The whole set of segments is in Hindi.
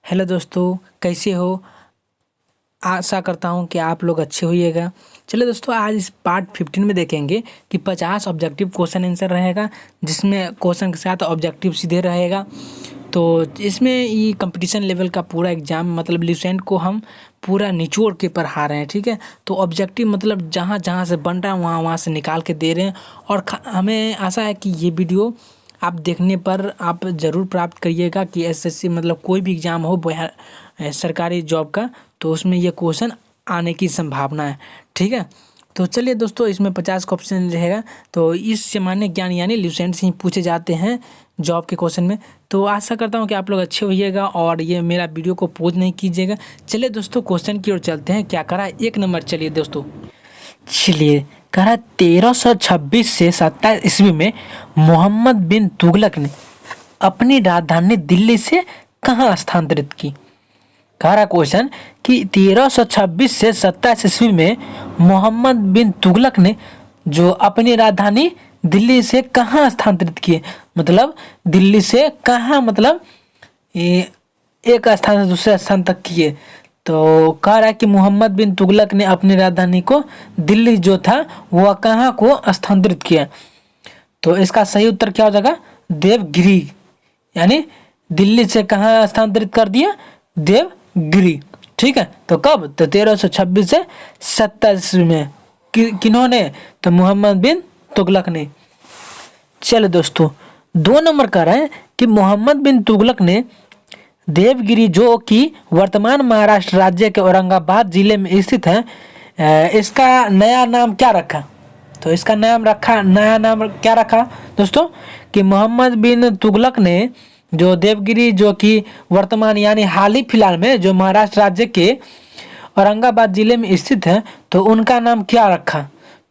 हेलो दोस्तों, कैसे हो। आशा करता हूँ कि आप लोग अच्छे होइएगा। चलिए दोस्तों, आज इस पार्ट 15 में देखेंगे कि 50 ऑब्जेक्टिव क्वेश्चन आंसर रहेगा, जिसमें क्वेश्चन के साथ ऑब्जेक्टिव सीधे रहेगा। तो इसमें ये कंपटीशन लेवल का पूरा एग्जाम मतलब लुसेंट को हम पूरा निचोड़ के पढ़ा रहे हैं। ठीक है, तो ऑब्जेक्टिव मतलब जहाँ जहाँ से बन रहा है वहाँ वहाँ से निकाल के दे रहे हैं। और हमें आशा है कि ये वीडियो आप देखने पर आप ज़रूर प्राप्त करिएगा कि एसएससी मतलब कोई भी एग्ज़ाम हो सरकारी जॉब का, तो उसमें ये क्वेश्चन आने की संभावना है। ठीक है, तो चलिए दोस्तों, इसमें 50 का ऑप्शन रहेगा। तो इस सामान्य ज्ञान यानी लुसेंट से ही पूछे जाते हैं जॉब के क्वेश्चन में। तो आशा करता हूँ कि आप लोग अच्छे होइएगा और ये मेरा वीडियो को पॉज नहीं कीजिएगा। चलिए दोस्तों, क्वेश्चन की ओर चलते हैं। क्या करा 1 नंबर, चलिए दोस्तों, चलिए कहा 1326 से 27 ईस्वी में मोहम्मद बिन तुगलक ने अपनी राजधानी दिल्ली से कहाँ स्थानांतरित की। कह रहा क्वेश्चन कि 1326 से 27 ईस्वी में मोहम्मद बिन तुगलक ने जो अपनी राजधानी दिल्ली से कहाँ स्थानांतरित किए, मतलब दिल्ली से कहाँ, मतलब ये एक स्थान से दूसरे स्थान तक किए। तो कह रहा है कि मोहम्मद बिन तुगलक ने अपनी राजधानी को दिल्ली जो था वह कहाँ को स्थानांतरित किया। तो इसका सही उत्तर क्या हो जाएगा, देवगिरी, यानी दिल्ली से कहाँ स्थानांतरित कर दिया, देवगिरी। ठीक है, तो कब, तो 1326 से 27 में किन्होंने, तो मोहम्मद बिन तुगलक ने। चलो दोस्तों, 2 नंबर कह रहे हैं कि मोहम्मद बिन तुगलक ने देवगिरी जो कि वर्तमान महाराष्ट्र राज्य के औरंगाबाद जिले में स्थित है, इसका नया नाम क्या रखा। तो इसका नया नाम क्या रखा दोस्तों, कि मोहम्मद बिन तुगलक ने जो देवगिरी जो कि वर्तमान यानी हाल ही फिलहाल में जो महाराष्ट्र राज्य के औरंगाबाद जिले में स्थित है, तो उनका नाम क्या रखा।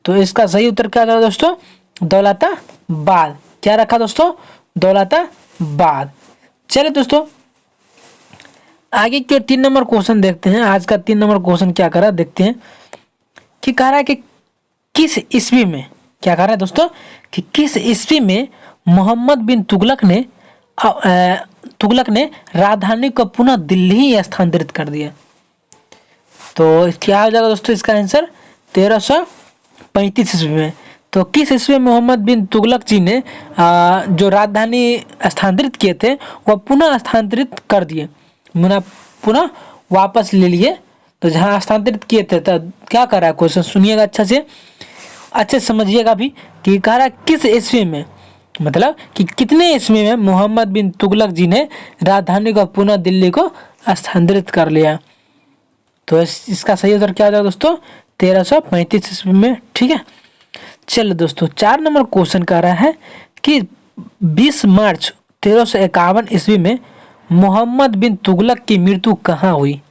तो इसका सही उत्तर क्या था दोस्तों, दौलताबाद। क्या रखा दोस्तों, दौलताबाद। चलिए दोस्तों, आगे के 3 नंबर क्वेश्चन देखते हैं। आज का 3 नंबर क्वेश्चन क्या कर रहा है देखते हैं। कि कह रहा है कि किस ईस्वी में, क्या कह रहा है दोस्तों, कि किस ईस्वी में मोहम्मद बिन तुगलक ने राजधानी को पुनः दिल्ली ही स्थानांतरित कर दिया। तो क्या हो जाएगा दोस्तों इसका आंसर, 1335 ईस्वी में। तो किस ईस्वी में मोहम्मद बिन तुगलक जी ने जो राजधानी स्थानांतरित किए थे वह पुनः स्थानांतरित कर दिए, पुनः वापस ले लिए। तो जहाँ स्थानांतरित किए थे, तो क्या कर रहा है क्वेश्चन, सुनिएगा अच्छे से समझिएगा भी। कि कह रहा है किस ईस्वी में, मतलब कि कितने ईस्वी में मोहम्मद बिन तुगलक जी ने राजधानी को पुनः दिल्ली को स्थानांतरित कर लिया। तो इसका सही उत्तर क्या हो जाएगा दोस्तों, 1335 ईस्वी में। ठीक है, चलो दोस्तों, 4 नंबर क्वेश्चन कह रहा है कि 20 मार्च 1351 ईस्वी में मोहम्मद बिन तुगलक की मृत्यु कहाँ हुई।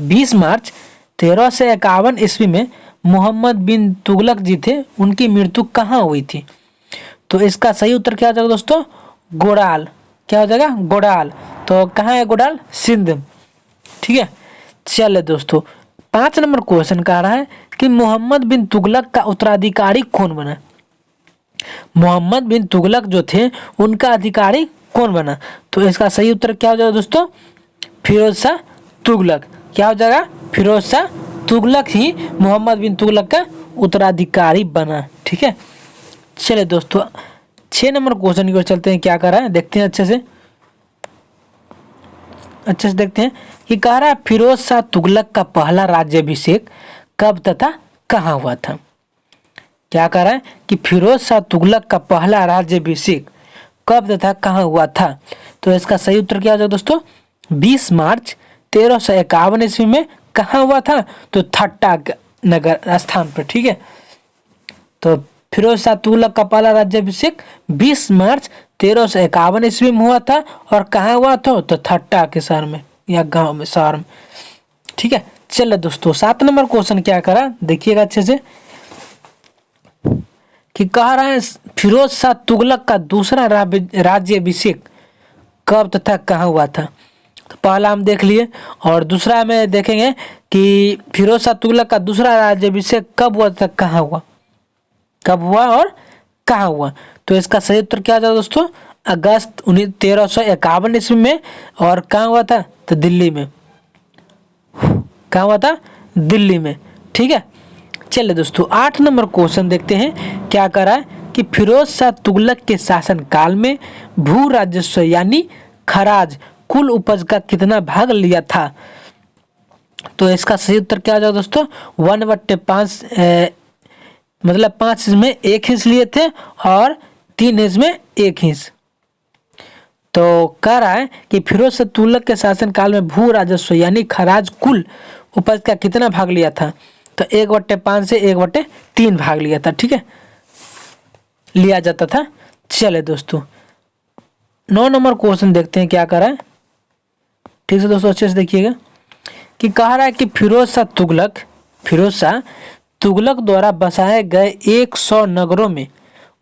20 मार्च 1351 ईस्वी में मोहम्मद बिन तुगलक जी थे, उनकी मृत्यु कहाँ हुई थी। तो इसका सही उत्तर क्या हो जाएगा दोस्तों, गोडाल। क्या हो जाएगा, गोडाल। तो कहाँ है गोडाल, सिंध। ठीक है, चलिए दोस्तों, 5 नंबर क्वेश्चन कह रहा है कि मोहम्मद बिन तुगलक का उत्तराधिकारी कौन बना। मोहम्मद बिन तुगलक जो थे उनका अधिकारी कौन बना। तो इसका सही उत्तर क्या हो जाएगा दोस्तों, फिरोज शाह तुगलक। क्या हो जाएगा, फिरोज शाह तुगलक ही मोहम्मद बिन तुगलक का उत्तराधिकारी बना। ठीक है, चलिए दोस्तों, 6 नंबर क्वेश्चन की ओर चलते हैं। क्या कर रहा है देखते हैं अच्छे से देखते हैं। कि कह रहा है फिरोज शाह तुगलक का पहला राज्याभिषेक कब तथा कहाँ हुआ था। क्या कह रहा है कि फिरोज शाह तुगलक का पहला राज्याभिषेक कब तथा कहाँ हुआ था। तो इसका सही उत्तर क्या हो जाएगा दोस्तों, 20 मार्च 1351 ईस्वी में कहाँ हुआ था, तो थट्टा नगर स्थान पर। ठीक है, तो फिरोज शाह तुगलक का पहला राज्याभिषेक 20 मार्च 1351 ईस्वी में हुआ था। और कहाँ हुआ था, तो थट्टा के शहर में या गांव में, शहर में। ठीक है, चलो दोस्तों, 7 नंबर क्वेश्चन क्या करा देखिएगा अच्छे से। कि कह रहा है फिरोज शाह तुगलक का दूसरा राज्याभिषेक कब तथा कहाँ हुआ था। तो पहला हम देख लिए, और दूसरा में देखेंगे कि फिरोज शाह तुगलक का दूसरा राज्याभिषेक कब हुआ था, कहाँ हुआ, कब हुआ और कहाँ हुआ। तो इसका सही उत्तर क्या था दोस्तों, अगस्त 1351 ईस्वी में। और कहाँ हुआ था? तो दिल्ली में। कहाँ हुआ था? दिल्ली में। ठीक है, चलिए दोस्तों 8 नंबर क्वेश्चन देखते हैं। क्या करा है कि फिरोज शाह तुगलक के शासन काल में भू राजस्व यानी खराज कुल उपज का कितना भाग लिया था? तो इसका सही उत्तर क्या आ जाएगा दोस्तों? 1/5, मतलब 5 हिस्से में 1 हिस्सा लिए थे और 3 हिस्से में 1 हिस्सा। तो कह रहा है कि फिरोज शाह तुगलक के शासन काल में भू राजस्व यानी खराज कुल उपज का कितना भाग लिया था? तो 1/5 से 1/3 भाग लिया था। ठीक है, लिया जाता था। चले दोस्तों 9 नंबर क्वेश्चन देखते हैं क्या कर रहा है। ठीक है दोस्तों, अच्छे से देखिएगा कि कह रहा है कि फिरोज शाह तुगलक द्वारा बसाए गए 100 नगरों में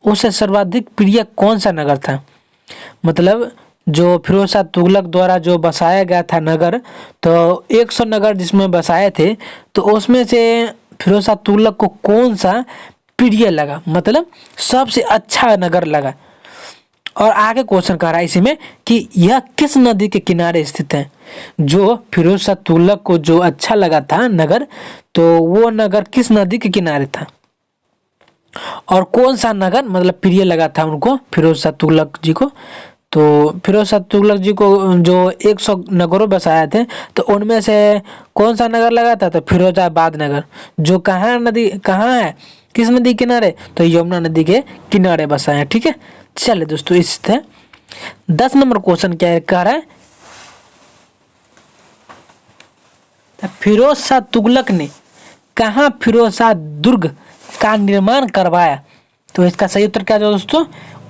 उसे सर्वाधिक प्रिय कौन सा नगर था? मतलब जो फिरोज शाह तुगलक द्वारा जो बसाया गया था नगर, तो 100 नगर जिसमें बसाए थे, तो उसमें से फिरोज शाह तुगलक को कौन सा प्रिय लगा, मतलब सबसे अच्छा नगर लगा। और आगे क्वेश्चन कह रहा है इसी में कि यह किस नदी के किनारे स्थित है? जो फिरोज शाह तुगलक को जो अच्छा लगा था नगर, तो वो नगर किस नदी के किनारे था और कौन सा नगर मतलब प्रिय लगा था उनको, फिरोज शाह तुगलक जी को? तो फिरोज शाह तुगलक जी को जो 100 नगरों बसाए थे, तो उनमें से कौन सा नगर लगा था? तो फिरोजाबाद नगर, जो कहाँ है, किस नदी के किनारे? तो यमुना नदी के किनारे बसा है। ठीक है, चलिए दोस्तों इस 10 नंबर क्वेश्चन क्या कह रहा है? फिरोज शाह तुगलक ने कहाँ फिरोज शाह दुर्ग का निर्माण करवाया? तो इसका सही उत्तर क्या है दोस्तों?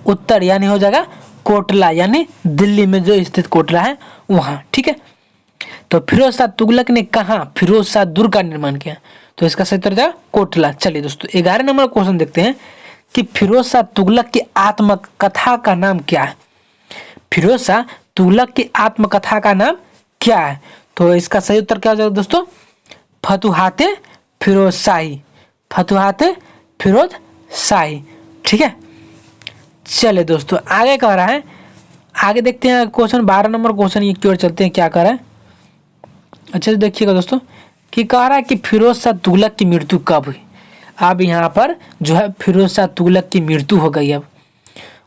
उत्तर यानी हो जाएगा कोटला, यानी दिल्ली में जो स्थित कोटला है वहाँ। ठीक है, तो फिरोज शाह तुगलक ने कहाँ फिरोज शाह दुर्ग का निर्माण किया? तो इसका सही उत्तर जाएगा कोटला। चलिए दोस्तों 11 नंबर क्वेश्चन देखते हैं कि फिरोज शाह तुगलक की आत्मकथा का नाम क्या है? फिरोज शाह तुगलक की आत्मकथा का नाम क्या है? तो इसका सही उत्तर क्या हो जाएगा दोस्तों? फतुहाते फिरोज शाही। फतुहाते फिरोज शाही। ठीक है, चलिए दोस्तों आगे कह रहा है, आगे देखते हैं क्वेश्चन 12 नंबर क्वेश्चन ये की ओर चलते हैं। क्या कह रहा है अच्छे से देखिएगा दोस्तों कि कह रहा है कि फिरोज शाह तुगलक की मृत्यु कब हुई? अब यहाँ पर जो है फिरोज शाह तुगलक की मृत्यु हो गई अब।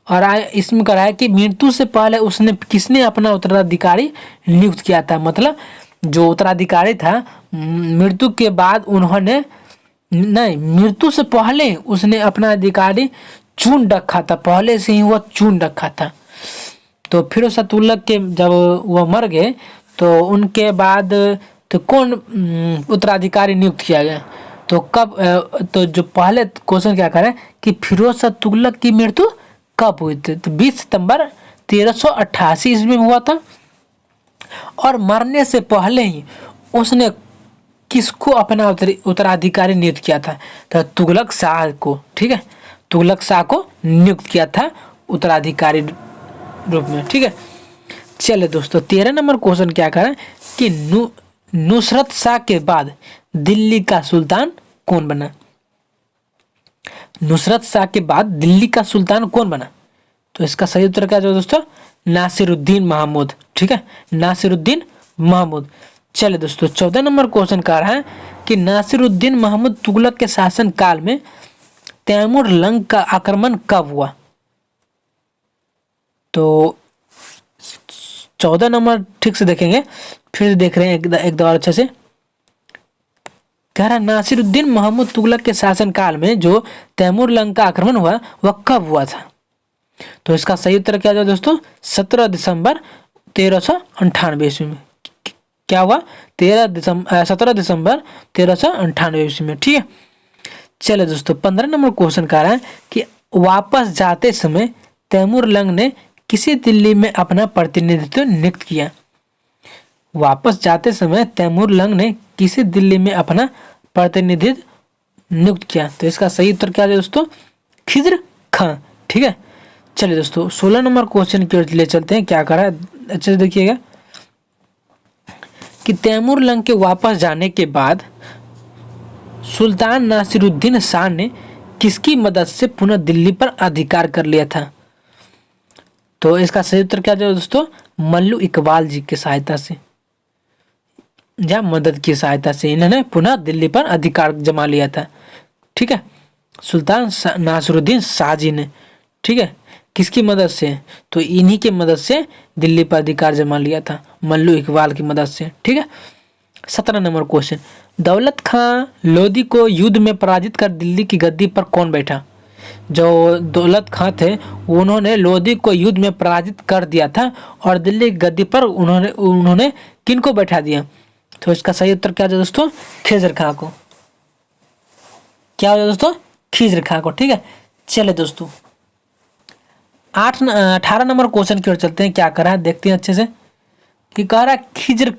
और इसमें कह रहा है कि मृत्यु से पहले उसने किसने अपना उत्तराधिकारी नियुक्त किया था? मतलब जो उत्तराधिकारी था मृत्यु के बाद उन्होंने नहीं, मृत्यु से पहले उसने अपना अधिकारी चुन रखा था, पहले से ही वह चुन रखा था। तो फिरोज शाह तुगलक के जब वह मर गए तो उनके बाद तो कौन उत्तराधिकारी नियुक्त किया गया? तो कब तो जो पहले क्वेश्चन क्या करे कि फिरोज शाह तुगलक की मृत्यु कब हुई थी? तो 20 सितंबर 1388 ईस्वी में हुआ था। और मरने से पहले ही उसने किसको अपना उत्तराधिकारी नियुक्त किया था? तो तुगलक शाह को। ठीक है, तुगलक शाह को नियुक्त किया था उत्तराधिकारी रूप में। ठीक है, चलिए दोस्तों 13 नंबर क्वेश्चन क्या कह रहा है कि नुसरत शाह के बाद दिल्ली का सुल्तान कौन बना? नुसरत शाह के बाद दिल्ली का सुल्तान कौन बना? तो इसका सही उत्तर क्या है दोस्तों? नासिरुद्दीन महमूद। ठीक है, नासिरुद्दीन महमूद। चलिए दोस्तों 14 नंबर क्वेश्चन कह रहा है कि नासिरुद्दीन महमूद तुगलक के शासन काल में तैमूर लंग का आक्रमण कब हुआ? तो 14 नंबर ठीक से देखेंगे, फिर से देख रहे हैं एक दो अच्छे से। कह रहा नासिरुद्दीन महमूद तुगलक के शासन काल में जो तैमूर लंग का आक्रमण हुआ वह कब हुआ था? तो इसका सही उत्तर क्या है दोस्तों? 17 दिसंबर 1398 ईस्वी में। क्या हुआ? 17 दिसंबर 1398 ईस्वी में। ठीक है, चलिए दोस्तों 15 नंबर क्वेश्चन कह रहा है कि वापस जाते समय तैमूर लंग ने किसी दिल्ली में अपना प्रतिनिधित्व नियुक्त किया? वापस जाते समय तैमूर लंग ने किसी दिल्ली में अपना प्रतिनिधित्व नियुक्त किया? तो इसका सही उत्तर क्या है दोस्तों? खिज्र खां। ठीक है, चलिए दोस्तों 16 नंबर क्वेश्चन की ओर ले चलते हैं। क्या कर रहा है अच्छे से देखिएगा कि तैमूर लंग के वापस जाने के बाद सुल्तान नासिरुद्दीन शाह ने किसकी मदद से पुनः दिल्ली पर अधिकार कर लिया था? तो इसका सही उत्तर क्या है दोस्तों, मल्लू इकबाल जी की सहायता से या मदद की सहायता से इन्होंने पुनः दिल्ली पर अधिकार जमा लिया था। ठीक है, सुल्तान नासिरुद्दीन शाह जी ने, ठीक है, किसकी मदद से, तो इन्हीं की मदद से दिल्ली पर अधिकार जमा लिया था, मल्लू इकबाल की मदद से। ठीक है, 17 नंबर क्वेश्चन, दौलत खां लोधी को युद्ध में पराजित कर दिल्ली की गद्दी पर कौन बैठा। जो दौलत खां थे उन्होंने लोधी को युद्ध में पराजित कर दिया था और दिल्ली की गद्दी पर उन्होंने किन को बैठा दिया। तो इसका सही उत्तर क्या है दोस्तों, खिज़र खां को। क्या हो दोस्तों, खिज़र खां को। ठीक है, चले दोस्तों 18 नंबर क्वेश्चन की ओर चलते हैं। क्या करा है देखते हैं अच्छे से, कि कह रहा है खिज़र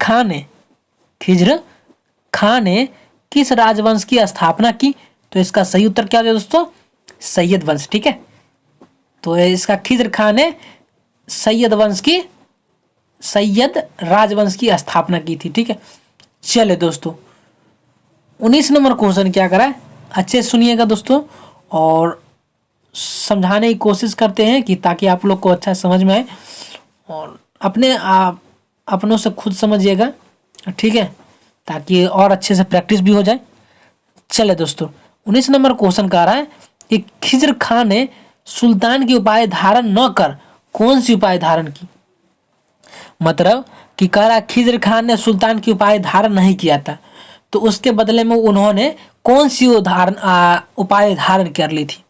खां ने किस राजवंश की स्थापना की। तो इसका सही उत्तर क्या है दोस्तों, सैयद वंश। ठीक है, तो इसका खिज़र खां ने सैयद राजवंश की स्थापना की थी। ठीक है, चले दोस्तों 19 नंबर क्वेश्चन क्या करा है, अच्छे से सुनिएगा दोस्तों और समझाने की कोशिश करते हैं कि ताकि आप लोग को अच्छा समझ में आए और अपनों से खुद समझिएगा। ठीक है, ताकि और अच्छे से प्रैक्टिस भी हो जाए। चले दोस्तों 19 नंबर क्वेश्चन कह रहा है कि खिज़र खां ने सुल्तान की उपाधि धारण न कर कौन सी उपाधि धारण की। मतलब कि कह रहा है खिज़र खां ने सुल्तान की उपाधि धारण नहीं किया था, तो उसके बदले में उन्होंने कौन सी उपाधि धारण कर ली थी।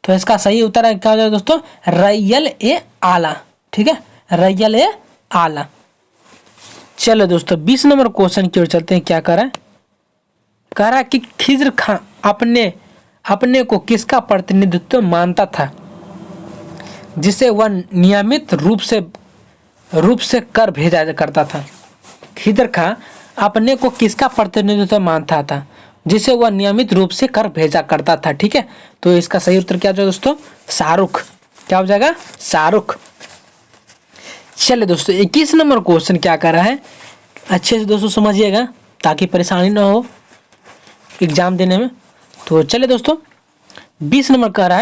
तो इसका सही उत्तर है क्या हो जाएगा दोस्तों, रैयल ए आला। ठीक है, रैयल ए आला। चलो दोस्तों 20 नंबर क्वेश्चन की ओर चलते हैं। क्या कह रहा है कि खिज़र खां अपने को किसका प्रतिनिधित्व मानता था, जिसे वह नियमित रूप से कर भेजा करता था। खिज़र खां अपने को किसका प्रतिनिधित्व मानता था, जिसे वह नियमित रूप से कर भेजा करता था। ठीक है, तो इसका सही उत्तर क्या हो जाएगा दोस्तों, शाहरुख। क्या हो जाएगा, शाहरुख। चलिए दोस्तों 21 नंबर क्वेश्चन क्या कर रहा है, अच्छे से दोस्तों समझिएगा ताकि परेशानी ना हो एग्जाम देने में। तो चलिए दोस्तों 21 नंबर कह रहा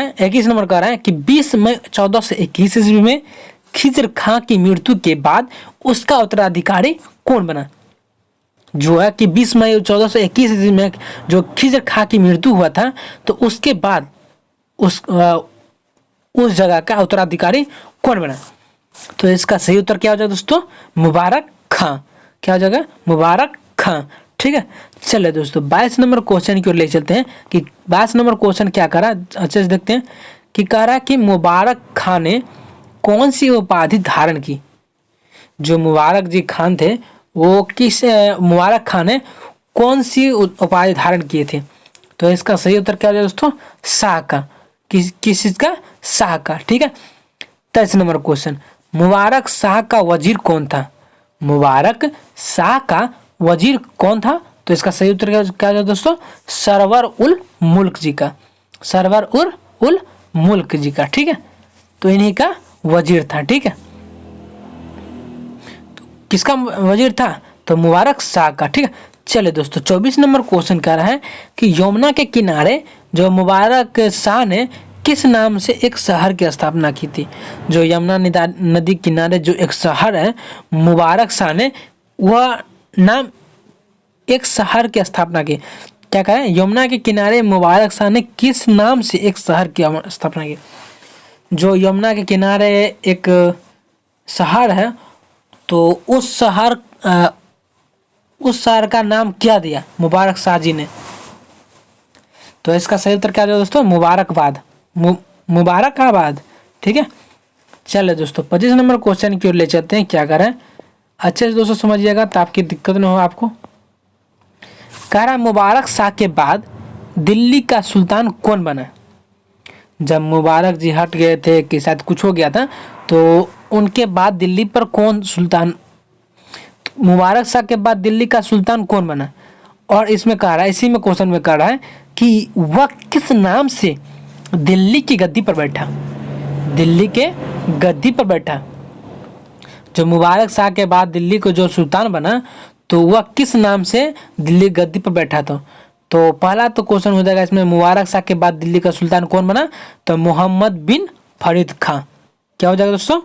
है कि 20 मई 1421 ईस्वी में खिज़र खां की मृत्यु के बाद उसका उत्तराधिकारी कौन बना। जो है कि 20 मई 1421 ईस्वी में जो खिज़र खां की मृत्यु हुआ था, तो उसके बाद उस जगह का उत्तराधिकारी कौन बना। तो इसका सही उत्तर क्या हो जाएगा दोस्तों, मुबारक खां। क्या हो जाएगा, मुबारक खां। ठीक है, चलिए दोस्तों 22 नंबर क्वेश्चन की ओर ले चलते हैं कि 22 नंबर क्वेश्चन क्या करा, अच्छे से देखते हैं कि कह रहा है कि मुबारक खां ने कौन सी उपाधि धारण की। जो मुबारक जी खान थे वो मुबारक खां ने कौन सी उपाधि धारण किए थे। तो इसका सही उत्तर क्या हो जाएगा दोस्तों, शाह का। किस चीज का, शाह का। ठीक है, 23 नंबर क्वेश्चन, मुबारक शाह का वजीर कौन था। मुबारक शाह का वजीर कौन था। तो इसका सही उत्तर क्या है दोस्तों, सरवर उल मुल्क जी का। सरवर उल मुल्क जी का। ठीक है, तो इन्हीं का वजीर था। ठीक है, तो किसका वजीर था, तो मुबारक शाह का। ठीक है, चलिए दोस्तों 24 नंबर क्वेश्चन कह रहा है कि यमुना के किनारे जो मुबारक शाह ने किस नाम से एक शहर की स्थापना की थी। जो यमुना नदी किनारे जो एक शहर है, मुबारक शाह ने वह नाम एक शहर की स्थापना की। क्या कहा है, यमुना के किनारे मुबारक शाह ने किस नाम से एक शहर की स्थापना की। जो यमुना के किनारे एक शहर है, तो उस शहर का नाम क्या दिया मुबारक शाह जी ने। तो इसका सही उत्तर क्या है दोस्तों, मुबारकबाद। मुबारकाबाद। ठीक है, चलिए दोस्तों 25 नंबर क्वेश्चन की ओर ले चलते हैं। क्या करें, अच्छे से दोस्तों समझिएगा ताकि दिक्कत न हो आपको। कह रहा मुबारक शाह के बाद दिल्ली का सुल्तान कौन बना। जब मुबारक जी हट गए थे कि शायद कुछ हो गया था, तो उनके बाद दिल्ली पर कौन सुल्तान, मुबारक शाह के बाद दिल्ली का सुल्तान कौन बना। और इसमें कह रहा है, इसी में क्वेश्चन में कह रहा है कि वह किस नाम से दिल्ली की गद्दी पर बैठा। दिल्ली के गद्दी पर बैठा। जो मुबारक शाह के बाद दिल्ली को जो सुल्तान बना, तो वह किस नाम से दिल्ली गद्दी पर बैठा था। तो पहला तो क्वेश्चन हो जाएगा इसमें, मुबारक शाह के बाद दिल्ली का सुल्तान कौन बना, तो मोहम्मद बिन फरीद खां। क्या हो जाएगा दोस्तों,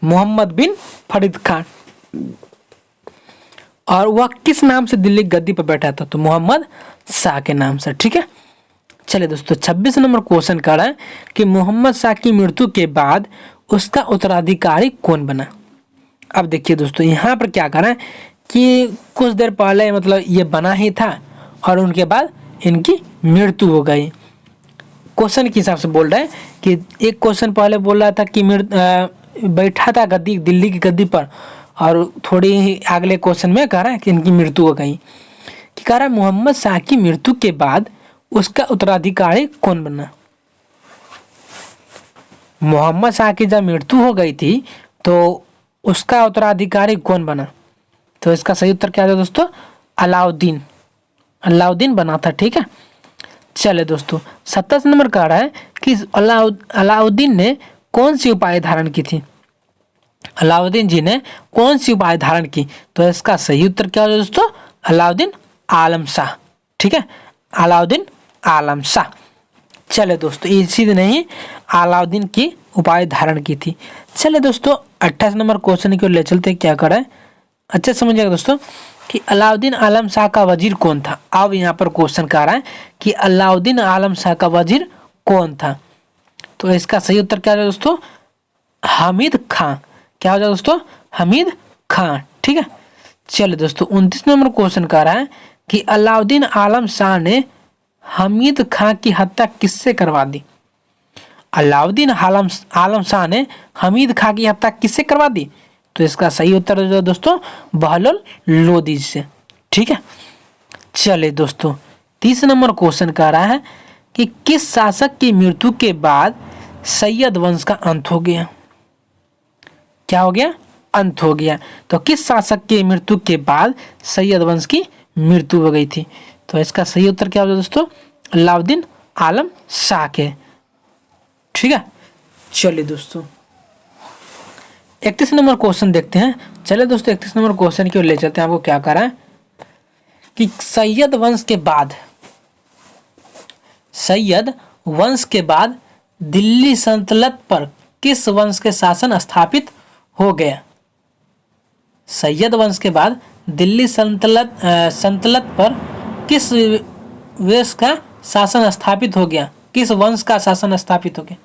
मोहम्मद बिन फरीद खान। और वह किस नाम से दिल्ली गद्दी पर बैठा था, तो मोहम्मद शाह के नाम से। ठीक है, चलिए दोस्तों 26 नंबर क्वेश्चन कर रहा है कि मोहम्मद शाह की मृत्यु के बाद उसका उत्तराधिकारी कौन बना। अब देखिए दोस्तों यहाँ पर क्या कर रहा है कि कुछ देर पहले मतलब ये बना ही था और उनके बाद इनकी मृत्यु हो गई। क्वेश्चन के हिसाब से बोल रहा है कि एक क्वेश्चन पहले बोल रहा था कि बैठा था गद्दी, दिल्ली की गद्दी पर, और थोड़ी ही अगले क्वेश्चन में कह रहा है कि इनकी मृत्यु हो गई। कि कह रहा है मोहम्मद शाह की मृत्यु के बाद उसका उत्तराधिकारी कौन बना। मोहम्मद शाह की जब मृत्यु हो गई थी तो उसका उत्तराधिकारी कौन बना, तो इसका सही उत्तर क्या है दोस्तों, अलाउद्दीन, अलाउद्दीन बना था। ठीक है, चले दोस्तों 27 नंबर कह रहा है कि अलाउद्दीन ने कौन सी उपाय धारण की थी। अलाउद्दीन जी ने कौन सी उपाय धारण की, तो इसका सही उत्तर क्या है दोस्तों, अलाउद्दीन आलम शाह। ठीक है, अलाउद्दीन आलम शाह। चले दोस्तों इसी ने ही अलाउद्दीन की उपाय धारण की थी। चले दोस्तों 28 नंबर क्वेश्चन की ओर ले चलते हैं, क्या करें अच्छे समझिएगा दोस्तों कि अलाउद्दीन आलम शाह का वजीर कौन था। अब यहाँ पर क्वेश्चन कह रहा है कि अलाउद्दीन आलम शाह का वजीर कौन था, तो इसका सही उत्तर क्या है दोस्तों, हामिद खां। क्या हो जाएगा दोस्तों, हामिद खां। ठीक है, चलिए दोस्तों 29 नंबर क्वेश्चन कह रहा है कि अलाउद्दीन आलम शाह ने हामिद खां की हत्या किससे करवा दी। अलाउद्दीन आलम शाह ने हामिद खां की हत्या किससे करवा दी, तो इसका सही उत्तर है दोस्तों बहलोल लोदी से। ठीक है, चलिए दोस्तों 30 नंबर क्वेश्चन कह रहा है कि किस शासक की मृत्यु के बाद सैयद वंश का अंत हो गया। क्या हो गया, अंत हो गया। तो किस शासक की मृत्यु के बाद सैयद वंश की मृत्यु हो गई थी, तो इसका सही उत्तर क्या होगा दोस्तों, अलाउद्दीन आलम शाह के। ठीक है, चलिए दोस्तों 31 नंबर क्वेश्चन देखते हैं। चलिए दोस्तों 31 नंबर क्वेश्चन की ओर ले चलते हैं। आपको क्या करा है कि सैयद वंश के बाद दिल्ली सल्तनत पर किस वंश के शासन स्थापित हो गया। सैयद वंश के बाद दिल्ली सल्तनत पर किस वंश का शासन स्थापित हो गया, किस वंश का शासन स्थापित हो गया,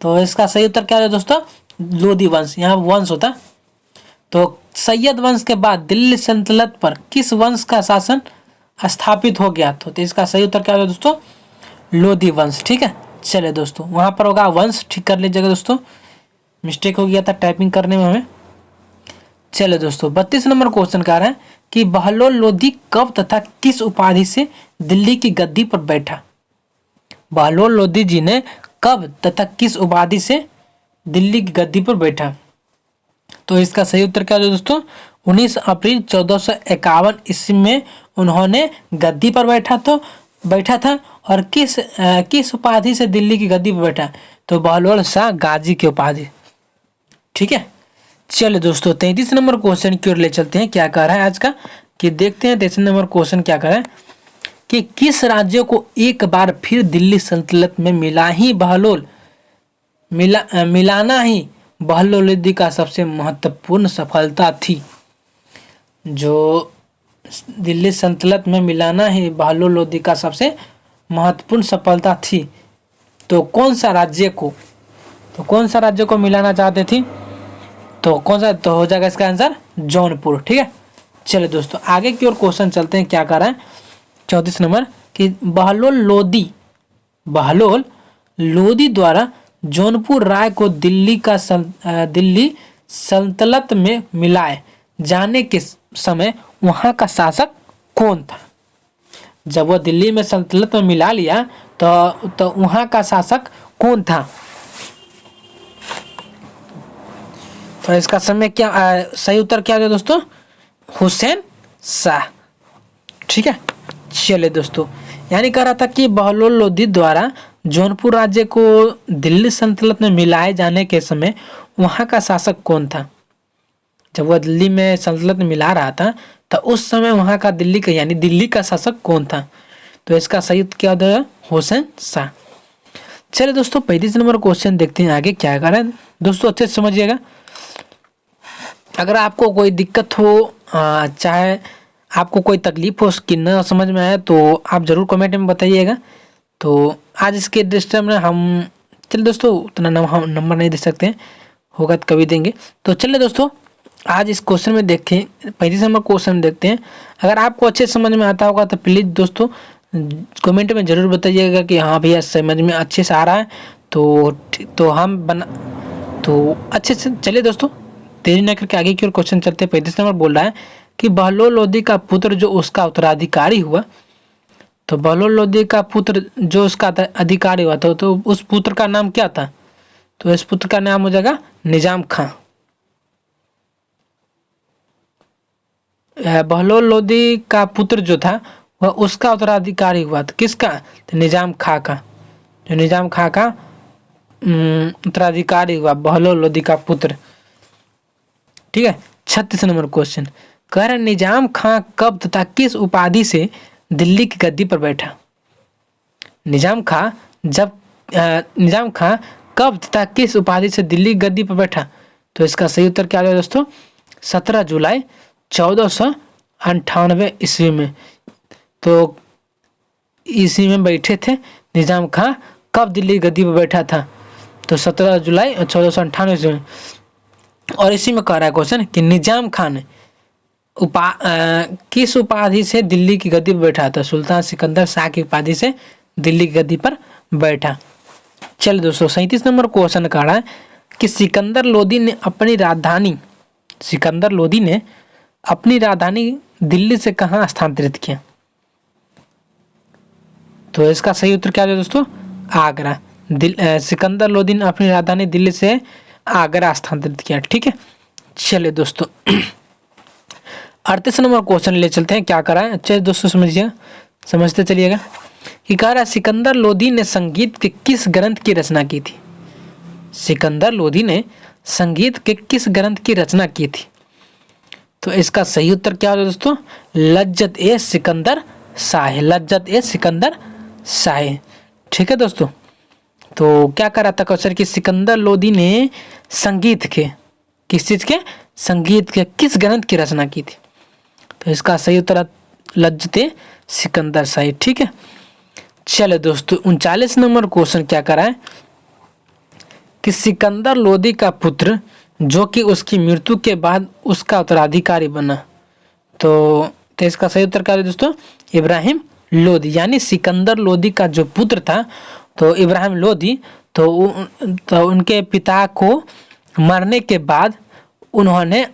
तो इसका सही उत्तर क्या है दोस्तों, लोदी वंश। यहाँ वंश होता, तो सैयद वंश के बाद दिल्ली सल्तनत पर किस वंश का शासन स्थापित हो गया, तो इसका सही उत्तर क्या है दोस्तों, लोदी वंश। ठीक है, चले दोस्तों वहां पर होगा वंश, ठीक कर लीजिएगा दोस्तों, मिस्टेक हो गया था टाइपिंग करने में हमें। चले दोस्तों 32 नंबर क्वेश्चन कह रहा है कि बहलोल लोदी कब तथा किस उपाधि से दिल्ली की गद्दी पर बैठा। बहलोल लोदी जी ने कब तथा किस उपाधि से दिल्ली की गद्दी पर बैठा, तो इसका सही उत्तर क्या है दोस्तों, 19 अप्रैल 1451 ईस्वी में उन्होंने गद्दी पर बैठा था। और किस उपाधि से दिल्ली की गद्दी पर बैठा, तो बहलोल शाह गाजी की उपाधि। ठीक है, चलिए दोस्तों 33 नंबर क्वेश्चन की ओर ले चलते हैं। क्या कह रहा है आज का, कि देखते हैं 33 नंबर क्वेश्चन क्या कह रहा है कि किस राज्य को एक बार फिर दिल्ली सल्तनत में मिलाना ही बहलोल लोदी का सबसे महत्वपूर्ण सफलता थी। जो दिल्ली सल्तनत में मिलाना ही बहलोल लोदी का सबसे महत्वपूर्ण सफलता थी, तो कौन सा राज्य को मिलाना चाहते थी, तो कौन सा, तो हो जाएगा इसका आंसर जौनपुर। ठीक है, चलिए दोस्तों आगे की ओर क्वेश्चन चलते हैं। क्या कर रहा है 34 नंबर कि बहलोल लोदी द्वारा जौनपुर राय को दिल्ली सल्तनत में मिलाए जाने के समय वहां का शासक कौन था। जब वह दिल्ली में सल्तनत में मिला लिया तो वहां का शासक कौन था, तो इसका समय क्या सही उत्तर क्या है दोस्तों, हुसैन शाह। ठीक है, चलिए दोस्तों यानी कह रहा था कि बहलोल लोदी द्वारा जौनपुर राज्य को दिल्ली सल्तनत में मिलाए जाने के समय वहां का शासक कौन था। जब वह दिल्ली में सल्तनत में मिला रहा था तो उस समय वहां का दिल्ली का शासक कौन था, तो इसका सही उत्तर क्या होगा, हुसैन शाह। चलिए दोस्तों 35 नंबर क्वेश्चन देखते हैं आगे क्या कर रहा है। दोस्तों अच्छे से समझिएगा। अगर आपको कोई दिक्कत हो, चाहे आपको कोई तकलीफ हो कि न समझ में आए, तो आप ज़रूर कमेंट में बताइएगा। तो आज इसके डिस्टर्ब में हम चलिए दोस्तों उतना नंबर नहीं दे सकते हैं, होगा तो कभी देंगे। तो चलिए दोस्तों आज इस क्वेश्चन में देखते हैं, 35 नंबर क्वेश्चन देखते हैं। अगर आपको अच्छे समझ में आता होगा तो प्लीज़ दोस्तों कमेंट में ज़रूर बताइएगा कि हाँ भैया समझ में अच्छे से आ रहा है। तो हम बना तो अच्छे से चलिए दोस्तों देरी न करके आगे की ओर क्वेश्चन चलते हैं। 35 नंबर बोल रहा है कि बहलोल लोदी का पुत्र जो उसका उत्तराधिकारी हुआ, तो बहलोल लोदी का पुत्र जो उसका अधिकारी हुआ तो उस पुत्र का नाम क्या था? तो इस पुत्र का नाम हो जाएगा निजाम खां। बहलोल लोदी का पुत्र जो था वह उसका उत्तराधिकारी हुआ था, किसका? तो निजाम खां का। जो निजाम खां का उत्तराधिकारी हुआ बहलोल लोदी का पुत्र। ठीक है। 36 नंबर क्वेश्चन कह रहा निजाम खां कब तथा किस उपाधि से दिल्ली की गद्दी पर बैठा? निजाम खां कब तथा किस उपाधि से दिल्ली की गद्दी पर बैठा? तो इसका सही उत्तर क्या है दोस्तों? 17 जुलाई 1498 ईस्वी में। तो ईस्वी में बैठे थे निजाम खां। कब दिल्ली की गद्दी पर बैठा था? तो 17 जुलाई 1498 ईस्वी में। और इसी में कह रहा है क्वेश्चन कि निजाम खां ने किस उपाधि से दिल्ली की गद्दी पर बैठा था? सुल्तान सिकंदर शाह की उपाधि से दिल्ली की गद्दी पर बैठा। चलिए दोस्तों 37 नंबर क्वेश्चन कह रहा है कि सिकंदर लोदी ने अपनी राजधानी दिल्ली से कहाँ स्थानांतरित किया? तो इसका सही उत्तर क्या है दोस्तों? आगरा। सिकंदर लोदी ने अपनी राजधानी दिल्ली से आगरा स्थानांतरित किया। ठीक है। चलिए दोस्तों 38 नंबर क्वेश्चन ले चलते हैं। क्या करा है अच्छे दोस्तों समझते चलिएगा कि कह रहा है सिकंदर लोदी ने संगीत के किस ग्रंथ की रचना की थी? सिकंदर लोदी ने संगीत के किस ग्रंथ की रचना की थी? तो इसका सही उत्तर क्या होगा दोस्तों? लज्जत ए सिकंदर शाह। ठीक है दोस्तों। तो क्या कर रहा था क्वेश्चन कि सिकंदर लोदी ने संगीत के किस ग्रंथ की रचना की थी? तो इसका सही उत्तर लज्जत ए सिकंदर शाह। ठीक है। चलो दोस्तों 39 नंबर क्वेश्चन क्या करा है कि सिकंदर लोदी का पुत्र जो कि उसकी मृत्यु के बाद उसका उत्तराधिकारी बना, तो इसका सही उत्तर क्या है दोस्तों? इब्राहिम लोदी। यानी सिकंदर लोदी का जो पुत्र था तो इब्राहिम लोदी, तो उनके पिता को मरने के बाद उन्होंने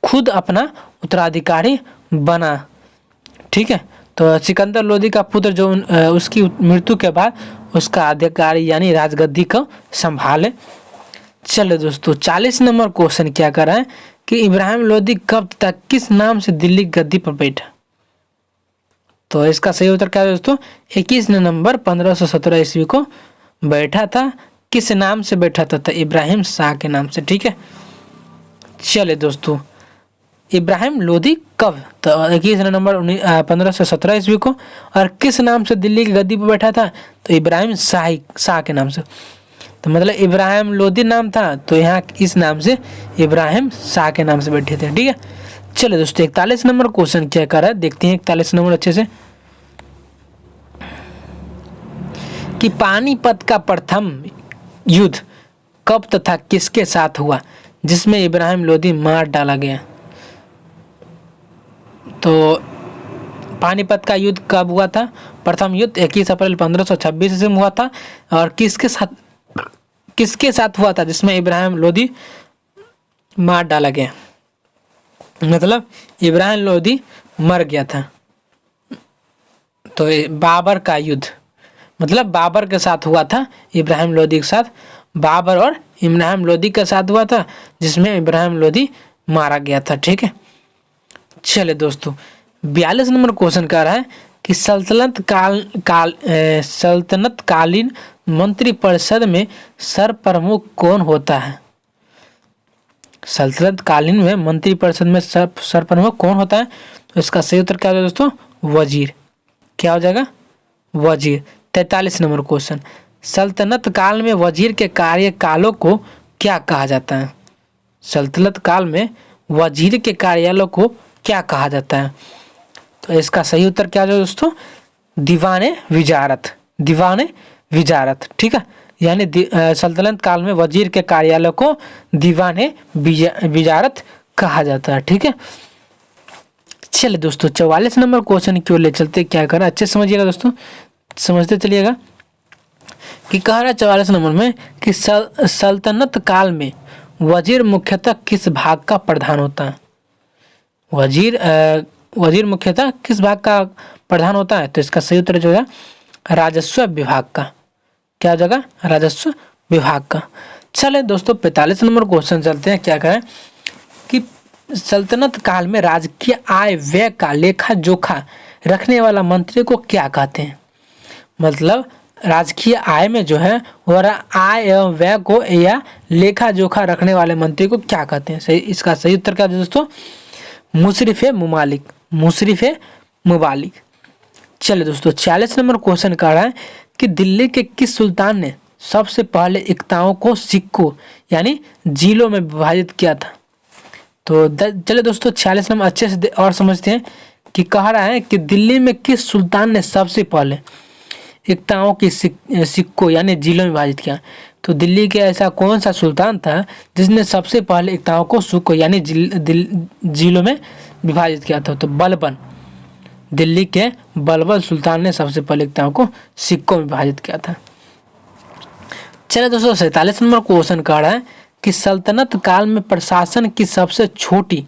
खुद अपना उत्तराधिकारी बना। ठीक है। तो सिकंदर लोदी का पुत्र जो उसकी मृत्यु के बाद उसका अधिकारी यानी राजगद्दी को संभाले। चलो दोस्तों 40 नंबर क्वेश्चन क्या कर रहा है कि इब्राहिम लोदी कब तक किस नाम से दिल्ली गद्दी पर बैठा? तो इसका सही उत्तर क्या है दोस्तों? 21 नवंबर 1517 ईस्वी को बैठा था। किस नाम से बैठा था? तो इब्राहिम शाह के नाम से। ठीक है। चले दोस्तों इब्राहिम लोदी कब? तो 21 नवंबर 1517 ईस्वी को। और किस नाम से दिल्ली की गद्दी पर बैठा था? तो इब्राहिम शाह के नाम से। तो मतलब इब्राहिम लोदी नाम था, तो यहाँ इस नाम से इब्राहिम शाह के नाम से बैठे थे। ठीक है। चलो दोस्तों 41 नंबर क्वेश्चन क्या कर रहा है देखते हैं 41 नंबर अच्छे से कि पानीपत का प्रथम युद्ध कब तथा किसके साथ हुआ जिसमें इब्राहिम लोदी मार डाला गया? तो पानीपत का युद्ध कब हुआ था? प्रथम युद्ध 21 अप्रैल 1526 ईस्वी में हुआ था। और किसके साथ हुआ था जिसमें इब्राहिम लोदी मार डाला गया? मतलब इब्राहिम लोदी मर गया था। तो बाबर का युद्ध, मतलब बाबर के साथ हुआ था इब्राहिम लोदी के साथ। बाबर और इब्राहिम लोदी के साथ हुआ था जिसमें इब्राहिम लोदी मारा गया था। ठीक है। चले दोस्तों 42 नंबर क्वेश्चन कह रहा है कि सल्तनत कालीन मंत्रिपरिषद में सरप्रमुख कौन होता है? सल्तनत कालीन में मंत्रिपरिषद में सरप्रमुख कौन होता है? तो इसका सही उत्तर क्या होगा दोस्तों? वजीर। क्या हो जाएगा? वजीर। 43 नंबर क्वेश्चन, सल्तनत काल में वजीर के कार्यकालों को क्या कहा जाता है? सल्तनत काल में वजीर के कार्यालय को क्या कहा जाता है? तो इसका सही उत्तर क्या है दोस्तों? दीवाने विजारत, दीवाने विजारत, ठीक है। यानी सल्तनत काल में वजीर के कार्यालय को दीवाने विजारत कहा जाता है, ठीक है। चलिए दोस्तों 44 नंबर क्वेश्चन की ओर ले चलते, क्या करें अच्छे समझिएगा दोस्तों, समझते चलिएगा कि कह रहा है 44 नंबर में कि सल्तनत काल में वजीर मुख्यतः किस भाग का प्रधान होता है? वजीर मुख्यतः किस भाग का प्रधान होता है? तो इसका सही उत्तर जो है राजस्व विभाग का। क्या जगह? राजस्व विभाग का। चले दोस्तों 45 नंबर क्वेश्चन चलते हैं, क्या करें कि सल्तनत काल में राजकीय आय व्यय का लेखा जोखा रखने वाला मंत्री को क्या कहते हैं? मतलब राजकीय आय में जो है वह आय एवं व्यय को या लेखा जोखा रखने वाले मंत्री को क्या कहते हैं? सही, इसका सही उत्तर क्या है दोस्तों? मुशरिफ मुमालिक, मुशरिफ मुबालिक। चलिए दोस्तों 46 नंबर क्वेश्चन कह रहा है कि दिल्ली के किस सुल्तान ने सबसे पहले इक्ताओं को सिक्कों यानी जिलों में विभाजित किया था? तो चलिए दोस्तों 46 नंबर अच्छे से और समझते हैं कि कह रहा है कि दिल्ली में किस सुल्तान ने सबसे पहले इक्ताओं की सिक्कों यानी जिलों में विभाजित किया? तो दिल्ली के ऐसा कौन सा सुल्तान था जिसने सबसे पहले इक्ताओं को सिक्कों यानी जिलों में विभाजित किया था? तो बलबन, दिल्ली के बलबन सुल्तान ने सबसे पहले इक्ताओं को सिक्कों में विभाजित किया था। चलिए दोस्तों 47 नंबर क्वेश्चन कह रहा है कि सल्तनत काल में प्रशासन की सबसे छोटी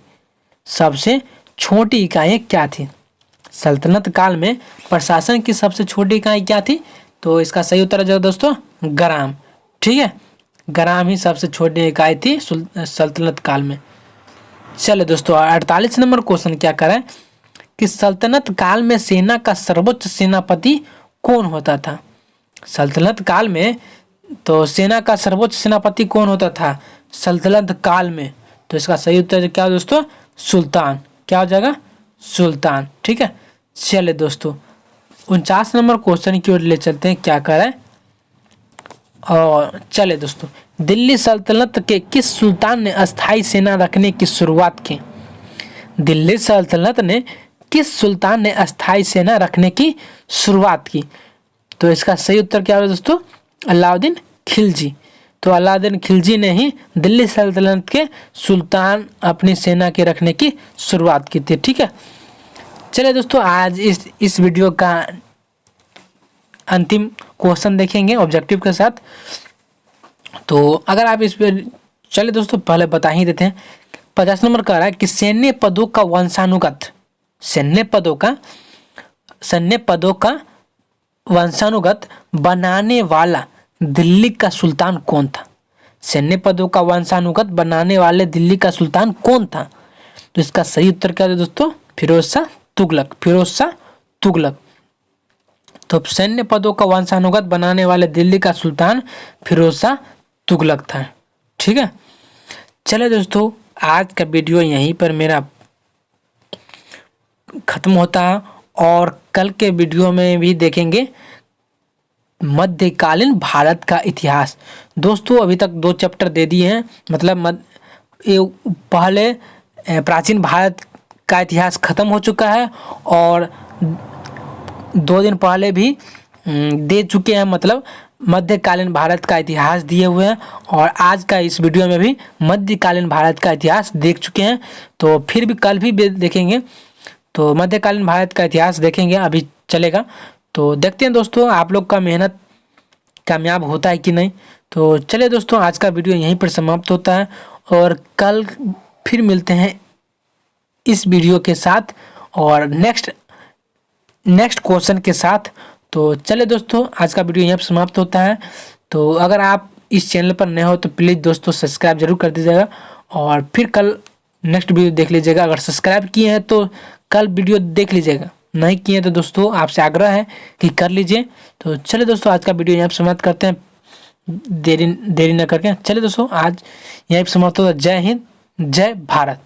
इकाई क्या थी? सल्तनत काल में प्रशासन की सबसे छोटी इकाई क्या थी? तो इसका सही उत्तर है दोस्तों ग्राम, ठीक है। ग्राम ही सबसे छोटी इकाई थी सल्तनत काल में। चलिए दोस्तों 48 नंबर क्वेश्चन क्या कर रहा है कि सल्तनत काल में सेना का सर्वोच्च सेनापति कौन होता था? सल्तनत काल में तो सेना का सर्वोच्च सेनापति कौन होता था सल्तनत काल में? तो इसका सही उत्तर क्या है दोस्तों? सुल्तान। क्या हो जाएगा? सुल्तान, ठीक है। चलिए दोस्तों 49 नंबर क्वेश्चन की ओर ले चलते हैं, क्या कर रहा है। और चले दोस्तों दिल्ली सल्तनत के किस सुल्तान ने अस्थाई सेना रखने की शुरुआत की? दिल्ली सल्तनत ने किस सुल्तान ने अस्थाई सेना रखने की शुरुआत की? तो इसका सही उत्तर क्या है दोस्तों? अलाउद्दीन खिलजी। तो अलाउद्दीन खिलजी ने ही दिल्ली सल्तनत के सुल्तान अपनी सेना के रखने की शुरुआत की थी, ठीक है। चलिए दोस्तों आज इस वीडियो का अंतिम क्वेश्चन देखेंगे ऑब्जेक्टिव के साथ। तो अगर आप इस पर चलिए दोस्तों पहले बता ही देते हैं। 50 नंबर कह रहा है कि सैन्य पदों का वंशानुगत बनाने वाला दिल्ली का सुल्तान कौन था? सैन्य पदों का वंशानुगत बनाने वाले दिल्ली का सुल्तान कौन था? तो इसका सही उत्तर क्या है दोस्तों? फिरोज शाह तुगलक, फिरोज शाह तुगलक। तो सैन्य पदों का वंशानुगत बनाने वाले दिल्ली का सुल्तान फिरोज शाह तुगलक था, ठीक है। चले दोस्तों आज का वीडियो यहीं पर मेरा खत्म होता है और कल के वीडियो में भी देखेंगे मध्यकालीन भारत का इतिहास। दोस्तों अभी तक 2 चैप्टर दे दिए हैं, मतलब पहले प्राचीन भारत का इतिहास खत्म हो चुका है और 2 दिन पहले भी दे चुके हैं, मतलब मध्यकालीन भारत का इतिहास दिए हुए हैं और आज का इस वीडियो में भी मध्यकालीन भारत का इतिहास देख चुके हैं। तो फिर भी कल भी देखेंगे, तो मध्यकालीन भारत का इतिहास देखेंगे, अभी चलेगा। तो देखते हैं दोस्तों आप लोग का मेहनत कामयाब होता है कि नहीं। तो चलिए दोस्तों आज का वीडियो यहीं पर समाप्त होता है और कल फिर मिलते हैं इस वीडियो के साथ और नेक्स्ट क्वेश्चन के साथ। तो चलिए दोस्तों आज का वीडियो यहाँ पर समाप्त होता है। तो अगर आप इस चैनल पर नए हो तो प्लीज़ दोस्तों सब्सक्राइब जरूर कर दीजिएगा और फिर कल नेक्स्ट वीडियो देख लीजिएगा। अगर सब्सक्राइब किए हैं तो कल वीडियो देख लीजिएगा, नहीं किए तो दोस्तों आपसे आग्रह है कि कर लीजिए। तो चलिए दोस्तों आज का वीडियो यहाँ पर समाप्त करते हैं, देरी न करके। चलिए दोस्तों आज यहीं पर समाप्त होता है। जय हिंद, जय भारत।